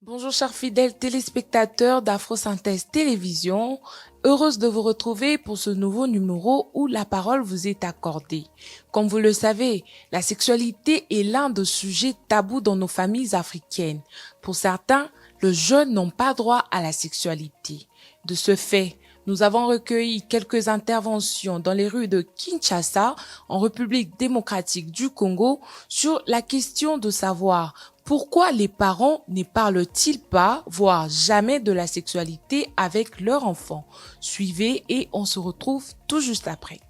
Bonjour chers fidèles téléspectateurs d'Afrosynthèse Télévision, heureuse de vous retrouver pour ce nouveau numéro où la parole vous est accordée. Comme vous le savez, la sexualité est l'un des sujets tabous dans nos familles africaines. Pour certains, les jeunes n'ont pas droit à la sexualité. De ce fait, nous avons recueilli quelques interventions dans les rues de Kinshasa, en République démocratique du Congo, sur la question de savoir pourquoi les parents ne parlent-ils pas, voire jamais, de la sexualité avec leurs enfants. Suivez et on se retrouve tout juste après.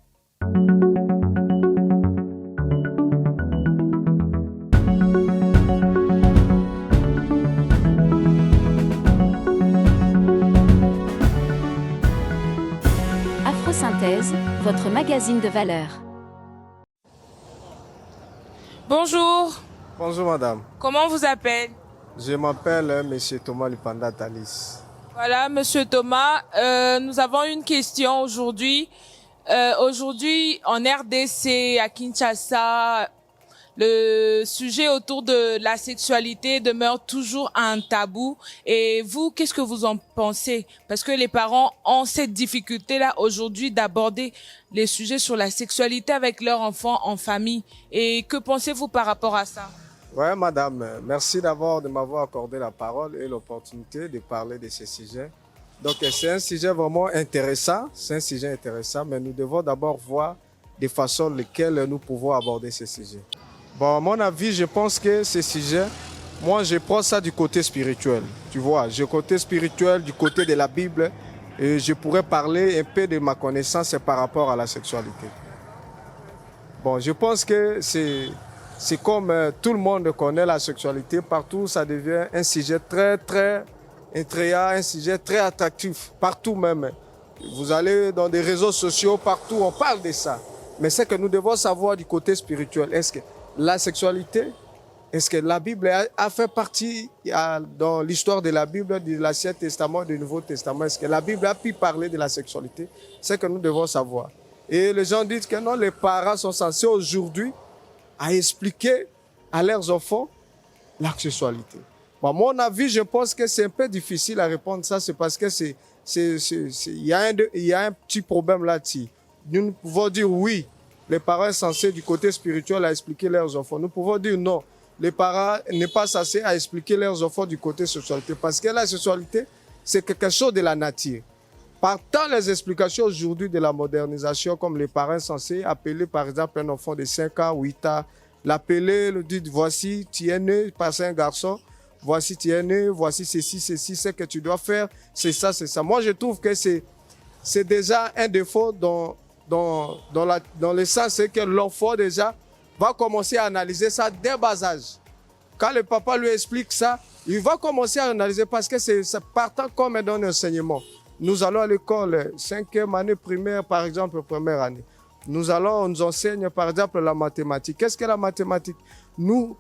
Afrosynthèse, votre magazine de valeurs. Bonjour, Bonjour madame, comment vous appelez? je m'appelle Monsieur Thomas Lipanda Talis. Voilà, Monsieur Thomas, nous avons une question aujourd'hui. Aujourd'hui, en RDC, à Kinshasa, le sujet autour de la sexualité demeure toujours un tabou. Et vous, qu'est-ce que vous en pensez? Parce que les parents ont cette difficulté-là aujourd'hui d'aborder les sujets sur la sexualité avec leurs enfants en famille. Et que pensez-vous par rapport à ça? Ouais madame, merci d'abord de m'avoir accordé la parole et l'opportunité de parler de ce sujet. Donc c'est un sujet vraiment intéressant, mais nous devons d'abord voir des façons lesquelles nous pouvons aborder ce sujet. Bon, à mon avis, je pense que ce sujet, moi je prends ça du côté spirituel, tu vois, du côté spirituel, du côté de la Bible, et je pourrais parler un peu de ma connaissance par rapport à la sexualité. Bon, je pense que c'est comme tout le monde connaît la sexualité, partout ça devient un sujet très intriguant, un sujet très attractif, partout même. Vous allez dans des réseaux sociaux, partout on parle de ça. Mais c'est que nous devons savoir du côté spirituel. Est-ce que la sexualité, est-ce que la Bible a fait partie dans l'histoire de la Bible, de l'Ancien Testament, du Nouveau Testament? Est-ce que la Bible a pu parler de la sexualité? C'est que nous devons savoir. Et les gens disent que non, les parents sont censés aujourd'hui à expliquer à leurs enfants la sexualité. Bon, à mon avis, je pense que c'est un peu difficile à répondre ça. C'est parce que il y a un petit problème là-dessus. Nous pouvons dire oui, les parents sont censés du côté spirituel à expliquer leurs enfants. Nous pouvons dire non, les parents n'est pas censés à expliquer leurs enfants du côté sexualité. Parce que la sexualité, c'est quelque chose de la nature. Partant les explications aujourd'hui de la modernisation, comme les parents sont censés appeler par exemple un enfant de 5 ans, 8 ans, l'appeler, le dire voici, tu es né, parce un garçon, voici, tu es né, voici ceci, ce que tu dois faire, c'est ça, c'est ça. Moi, je trouve que c'est déjà un défaut dans le sens que l'enfant déjà va commencer à analyser ça dès bas âge. Quand le papa lui explique ça, il va commencer à analyser parce que c'est partant comme dans l'enseignement. Nous allons à l'école, 5e année primaire, par exemple, première année. On nous enseigne, par exemple, la mathématique. Qu'est-ce que la mathématique? Nous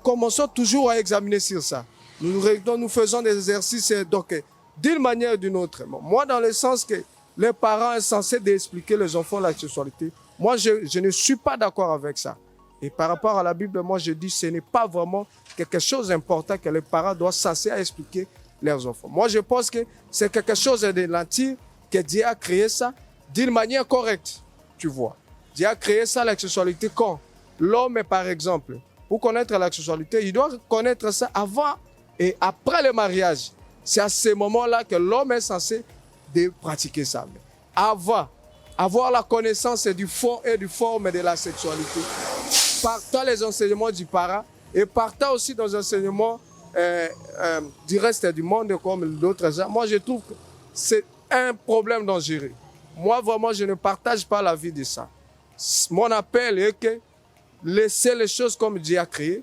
commençons toujours à examiner sur ça. Nous faisons des exercices, donc, d'une manière ou d'une autre. Moi, dans le sens que les parents sont censés d'expliquer les enfants la sexualité, moi, je ne suis pas d'accord avec ça. Et par rapport à la Bible, moi, je dis que ce n'est pas vraiment quelque chose d'important que les parents doivent censés expliquer leurs enfants. Moi, je pense que c'est quelque chose de nature que Dieu a créé ça d'une manière correcte, tu vois. Dieu a créé ça, la sexualité, quand l'homme, par exemple, pour connaître la sexualité, il doit connaître ça avant et après le mariage. C'est à ce moment-là que l'homme est censé de pratiquer ça. Mais avant, avoir la connaissance du fond et du forme de la sexualité, partant les enseignements du parent et partant aussi dans les enseignements du reste du monde comme d'autres gens, moi je trouve que c'est un problème dangereux. Moi vraiment je ne partage pas l'avis de ça. Mon appel est que laissez les choses comme Dieu a créé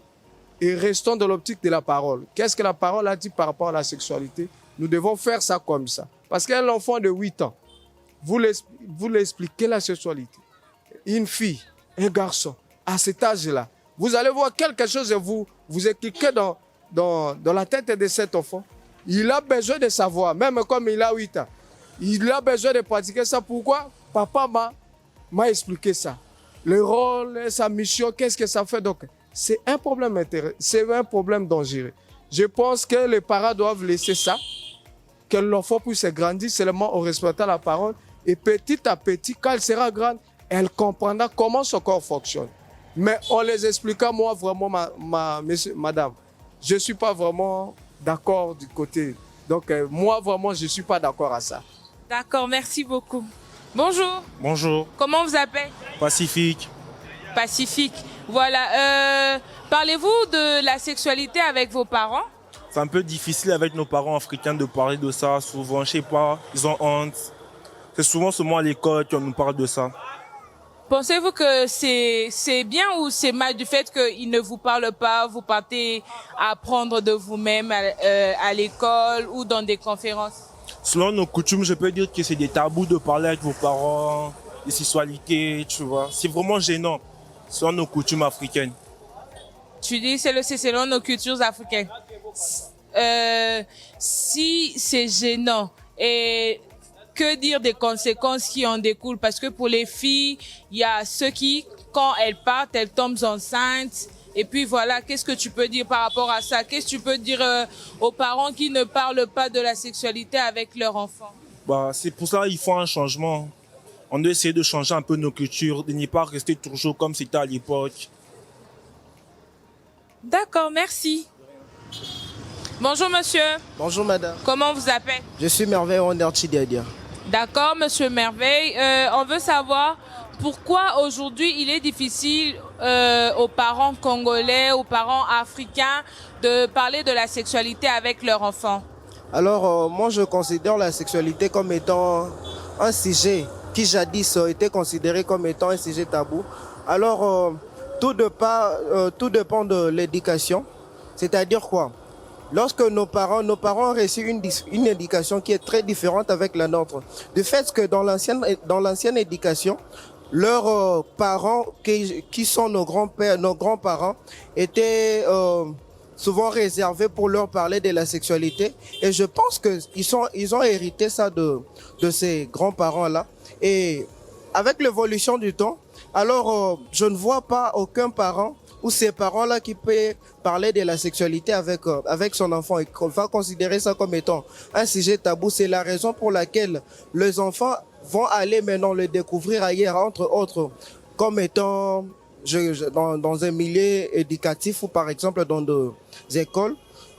et restons dans l'optique de la parole. Qu'est-ce que la parole a dit par rapport à la sexualité? Nous devons faire ça comme ça. Parce qu'un enfant de 8 ans, vous lui expliquez la sexualité. Une fille, un garçon, à cet âge-là, vous allez voir quelque chose et vous expliquez dans la tête de cet enfant. Il a besoin de savoir, même comme il a 8 ans. Il a besoin de pratiquer ça. Pourquoi? Papa m'a expliqué ça. Le rôle, sa mission, qu'est-ce que ça fait? Donc, c'est un problème dangereux. Je pense que les parents doivent laisser ça, que l'enfant puisse grandir seulement en respectant la parole. Et petit à petit, quand elle sera grande, elle comprendra comment son corps fonctionne. Mais on les expliquera, moi, vraiment, madame, je ne suis pas vraiment d'accord du côté. Donc, moi, vraiment, je ne suis pas d'accord à ça. D'accord, merci beaucoup. Bonjour. Bonjour. Comment vous appelez? Pacifique. Pacifique. Voilà. Parlez-vous de la sexualité avec vos parents? C'est un peu difficile avec nos parents africains de parler de ça. Souvent, je sais pas, ils ont honte. C'est souvent seulement à l'école qu'on nous parle de ça. Pensez-vous que c'est bien ou c'est mal du fait qu'ils ne vous parlent pas, vous partez apprendre de vous-même à l'école ou dans des conférences? Selon nos coutumes, je peux dire que c'est des tabous de parler avec vos parents, des sexualités, tu vois. C'est vraiment gênant, selon nos coutumes africaines. Tu dis c'est selon nos cultures africaines. Si c'est gênant, et que dire des conséquences qui en découlent? Parce que pour les filles, il y a ceux qui, quand elles partent, elles tombent enceintes. Et puis voilà, qu'est-ce que tu peux dire par rapport à ça? Qu'est-ce que tu peux dire aux parents qui ne parlent pas de la sexualité avec leurs enfants? C'est pour ça qu'il faut un changement. On doit essayer de changer un peu nos cultures, de ne pas rester toujours comme c'était à l'époque. D'accord, merci. Bonjour monsieur. Bonjour madame. Comment vous appelez? Je suis Merveille Wanderchidiadia. D'accord, monsieur Merveille. On veut savoir pourquoi aujourd'hui il est difficile aux parents congolais, aux parents africains de parler de la sexualité avec leurs enfants. Alors, moi je considère la sexualité comme étant un sujet qui jadis était considéré comme étant un sujet tabou. Alors, tout dépend de l'éducation. C'est-à-dire quoi? Lorsque nos parents ont reçu une éducation qui est très différente avec la nôtre. Du fait que dans l'ancienne éducation, leurs parents, qui sont nos grands-pères, nos grands-parents, étaient souvent réservés pour leur parler de la sexualité. Et je pense qu'ils ont hérité ça de ces grands-parents-là. Et avec l'évolution du temps, alors je ne vois pas aucun parent ou ces parents-là qui peut parler de la sexualité avec son enfant et qu'on va considérer ça comme étant un sujet tabou. C'est la raison pour laquelle les enfants vont aller maintenant le découvrir ailleurs, entre autres, comme étant dans un milieu éducatif ou par exemple dans des écoles.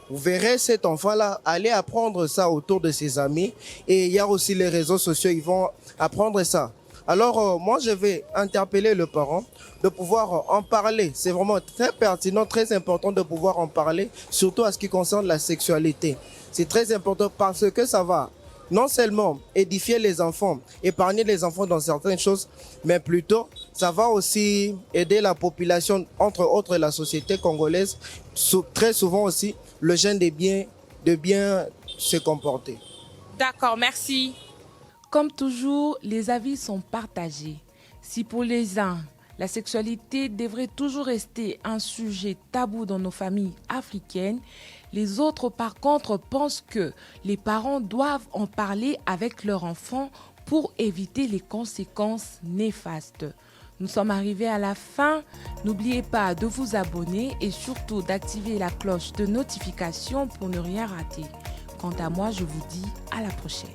Vous verrez cet enfant-là aller apprendre ça autour de ses amis. Et il y a aussi les réseaux sociaux, ils vont apprendre ça. Alors, moi, je vais interpeller le parent de pouvoir en parler. C'est vraiment très pertinent, très important de pouvoir en parler, surtout à ce qui concerne la sexualité. C'est très important parce que ça va non seulement édifier les enfants, épargner les enfants dans certaines choses, mais plutôt, ça va aussi aider la population, entre autres la société congolaise, très souvent aussi, le jeune de bien se comporter. D'accord, merci. Comme toujours, les avis sont partagés. Si pour les uns, la sexualité devrait toujours rester un sujet tabou dans nos familles africaines, les autres par contre pensent que les parents doivent en parler avec leurs enfants pour éviter les conséquences néfastes. Nous sommes arrivés à la fin. N'oubliez pas de vous abonner et surtout d'activer la cloche de notification pour ne rien rater. Quant à moi, je vous dis à la prochaine.